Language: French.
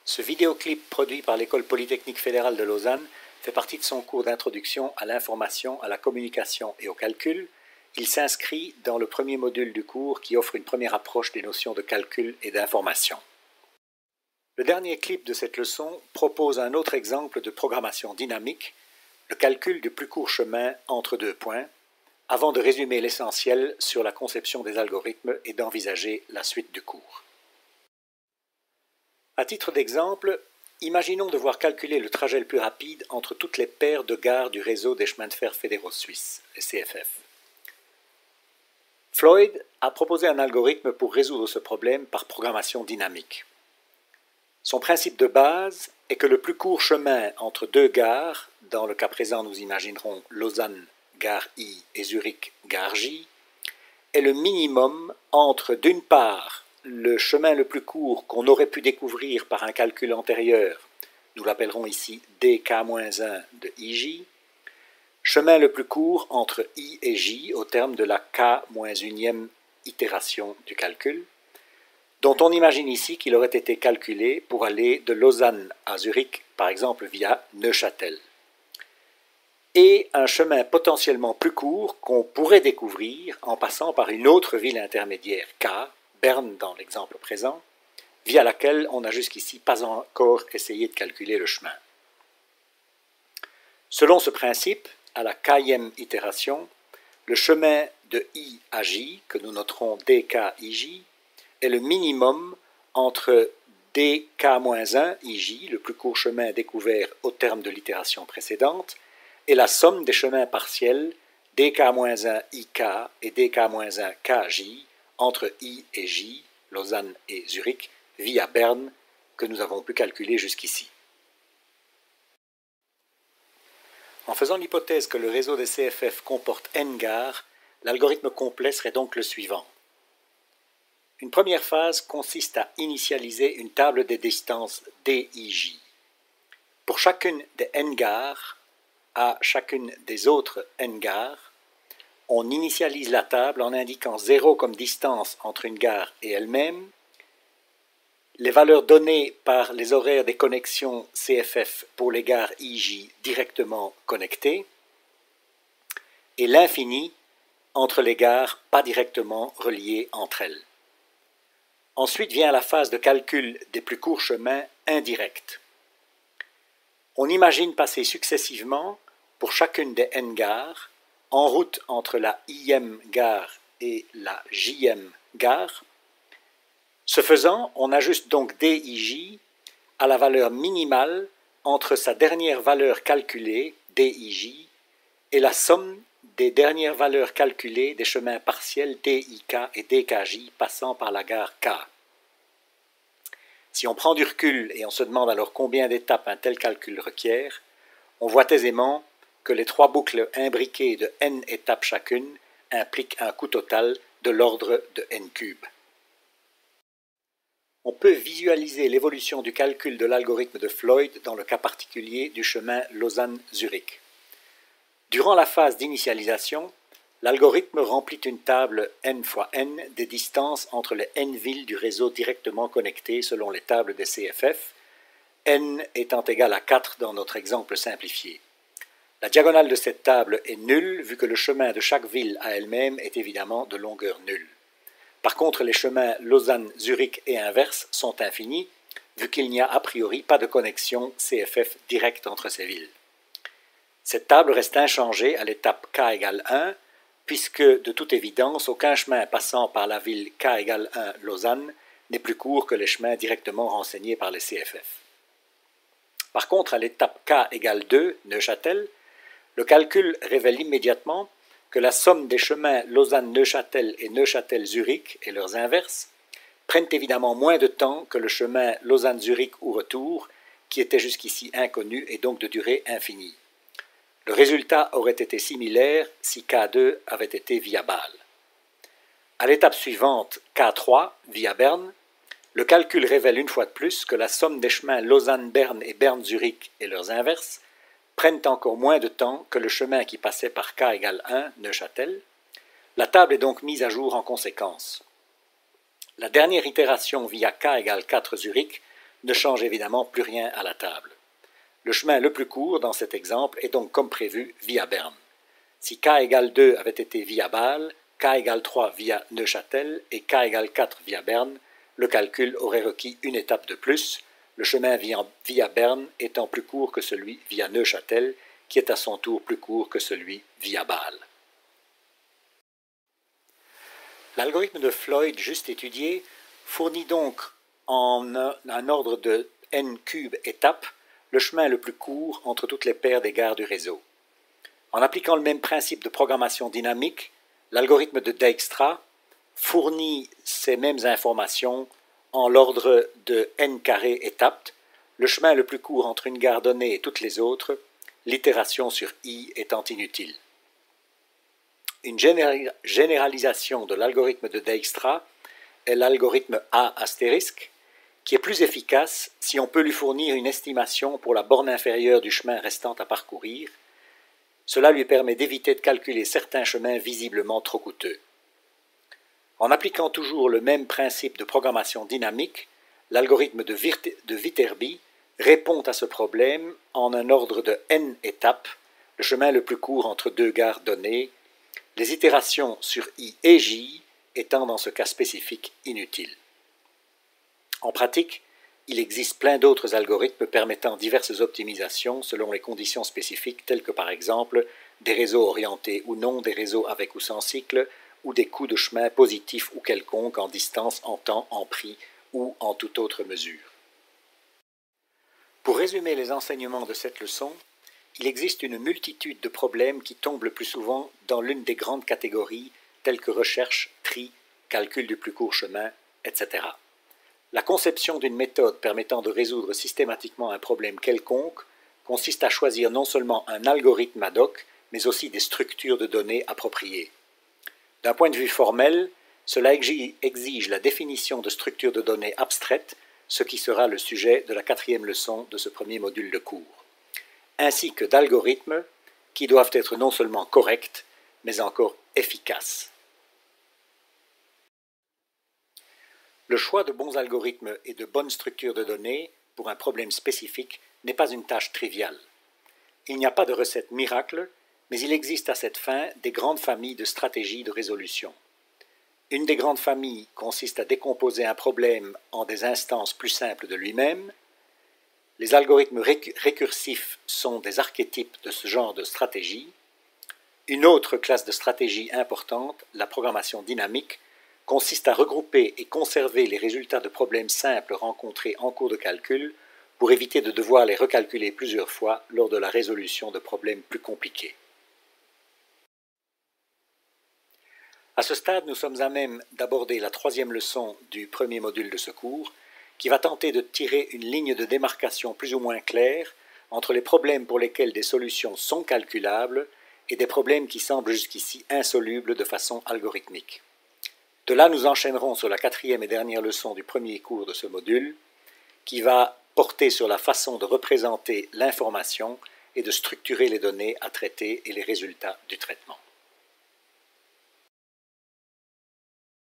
Ce vidéoclip produit par l'École polytechnique fédérale de Lausanne fait partie de son cours d'introduction à l'information, à la communication et au calcul. Il s'inscrit dans le premier module du cours qui offre une première approche des notions de calcul et d'information. Le dernier clip de cette leçon propose un autre exemple de programmation dynamique, le calcul du plus court chemin entre deux points, avant de résumer l'essentiel sur la conception des algorithmes et d'envisager la suite du cours. À titre d'exemple, imaginons devoir calculer le trajet le plus rapide entre toutes les paires de gares du réseau des chemins de fer fédéraux suisses, les CFF. Floyd a proposé un algorithme pour résoudre ce problème par programmation dynamique. Son principe de base est que le plus court chemin entre deux gares, dans le cas présent nous imaginerons Lausanne, gare I, et Zurich, gare J, est le minimum entre, d'une part, le chemin le plus court qu'on aurait pu découvrir par un calcul antérieur, nous l'appellerons ici dk-1 de ij, chemin le plus court entre I et J au terme de la k-1e itération du calcul, dont on imagine ici qu'il aurait été calculé pour aller de Lausanne à Zurich, par exemple via Neuchâtel, et un chemin potentiellement plus court qu'on pourrait découvrir en passant par une autre ville intermédiaire K, Berne dans l'exemple présent, via laquelle on n'a jusqu'ici pas encore essayé de calculer le chemin. Selon ce principe, à la kème itération, le chemin de I à J, que nous noterons dk-ij, est le minimum entre dk-1 ij, le plus court chemin découvert au terme de l'itération précédente, et la somme des chemins partiels dk-1 ik et dk-1 kj entre I et J, Lausanne et Zurich, via Berne, que nous avons pu calculer jusqu'ici. En faisant l'hypothèse que le réseau des CFF comporte n gares, l'algorithme complet serait donc le suivant. Une première phase consiste à initialiser une table des distances dij. Pour chacune des n gares, à chacune des autres n gares, on initialise la table en indiquant 0 comme distance entre une gare et elle-même, les valeurs données par les horaires des connexions CFF pour les gares IJ directement connectées, et l'infini entre les gares pas directement reliées entre elles. Ensuite vient la phase de calcul des plus courts chemins indirects. On imagine passer successivement, pour chacune des n gares, en route entre la IM gare et la JM gare. Ce faisant, on ajuste donc DIJ à la valeur minimale entre sa dernière valeur calculée, DIJ, et la somme des dernières valeurs calculées des chemins partiels DIK et DKJ passant par la gare K. Si on prend du recul et on se demande alors combien d'étapes un tel calcul requiert, on voit aisément que les trois boucles imbriquées de n étapes chacune impliquent un coût total de l'ordre de n cube. On peut visualiser l'évolution du calcul de l'algorithme de Floyd dans le cas particulier du chemin Lausanne-Zurich. Durant la phase d'initialisation, l'algorithme remplit une table n fois n des distances entre les n villes du réseau directement connectées selon les tables des CFF, n étant égal à 4 dans notre exemple simplifié. La diagonale de cette table est nulle vu que le chemin de chaque ville à elle-même est évidemment de longueur nulle. Par contre, les chemins Lausanne-Zurich et inverse sont infinis, vu qu'il n'y a a priori pas de connexion CFF directe entre ces villes. Cette table reste inchangée à l'étape k égale 1, puisque, de toute évidence, aucun chemin passant par la ville k égale 1 Lausanne n'est plus court que les chemins directement renseignés par les CFF. Par contre, à l'étape k égale 2 Neuchâtel, le calcul révèle immédiatement que la somme des chemins Lausanne-Neuchâtel et Neuchâtel-Zurich et leurs inverses prennent évidemment moins de temps que le chemin Lausanne-Zurich ou retour, qui était jusqu'ici inconnu et donc de durée infinie. Le résultat aurait été similaire si K2 avait été via Bâle. À l'étape suivante, K3, via Berne, le calcul révèle une fois de plus que la somme des chemins Lausanne-Berne et Berne-Zurich et leurs inverses prennent encore moins de temps que le chemin qui passait par k égale 1, Neuchâtel. La table est donc mise à jour en conséquence. La dernière itération via k égale 4 Zurich ne change évidemment plus rien à la table. Le chemin le plus court dans cet exemple est donc comme prévu via Berne. Si k égale 2 avait été via Bâle, k égale 3 via Neuchâtel et k égale 4 via Berne, le calcul aurait requis une étape de plus, le chemin via Berne étant plus court que celui via Neuchâtel, qui est à son tour plus court que celui via Bâle. L'algorithme de Floyd, juste étudié, fournit donc en un ordre de n cube étapes le chemin le plus court entre toutes les paires d'égards du réseau. En appliquant le même principe de programmation dynamique, l'algorithme de Dijkstra fournit ces mêmes informations en l'ordre de n carré étapes, le chemin le plus court entre une gare donnée et toutes les autres, l'itération sur i étant inutile. Une généralisation de l'algorithme de Dijkstra est l'algorithme A*, qui est plus efficace si on peut lui fournir une estimation pour la borne inférieure du chemin restant à parcourir. Cela lui permet d'éviter de calculer certains chemins visiblement trop coûteux. En appliquant toujours le même principe de programmation dynamique, l'algorithme de Viterbi répond à ce problème en un ordre de n étapes, le chemin le plus court entre deux gares données, les itérations sur i et j étant dans ce cas spécifique inutiles. En pratique, il existe plein d'autres algorithmes permettant diverses optimisations selon les conditions spécifiques telles que par exemple des réseaux orientés ou non, des réseaux avec ou sans cycle, ou des coûts de chemin positifs ou quelconques en distance, en temps, en prix ou en toute autre mesure. Pour résumer les enseignements de cette leçon, il existe une multitude de problèmes qui tombent le plus souvent dans l'une des grandes catégories telles que recherche, tri, calcul du plus court chemin, etc. La conception d'une méthode permettant de résoudre systématiquement un problème quelconque consiste à choisir non seulement un algorithme ad hoc, mais aussi des structures de données appropriées. D'un point de vue formel, cela exige la définition de structures de données abstraites, ce qui sera le sujet de la 4e leçon de ce premier module de cours, ainsi que d'algorithmes qui doivent être non seulement corrects, mais encore efficaces. Le choix de bons algorithmes et de bonnes structures de données pour un problème spécifique n'est pas une tâche triviale. Il n'y a pas de recette miracle, mais il existe à cette fin des grandes familles de stratégies de résolution. Une des grandes familles consiste à décomposer un problème en des instances plus simples de lui-même. Les algorithmes récursifs sont des archétypes de ce genre de stratégie. Une autre classe de stratégie importante, la programmation dynamique, consiste à regrouper et conserver les résultats de problèmes simples rencontrés en cours de calcul pour éviter de devoir les recalculer plusieurs fois lors de la résolution de problèmes plus compliqués. À ce stade, nous sommes à même d'aborder la 3e leçon du premier module de ce cours, qui va tenter de tirer une ligne de démarcation plus ou moins claire entre les problèmes pour lesquels des solutions sont calculables et des problèmes qui semblent jusqu'ici insolubles de façon algorithmique. De là, nous enchaînerons sur la 4e et dernière leçon du premier cours de ce module, qui va porter sur la façon de représenter l'information et de structurer les données à traiter et les résultats du traitement.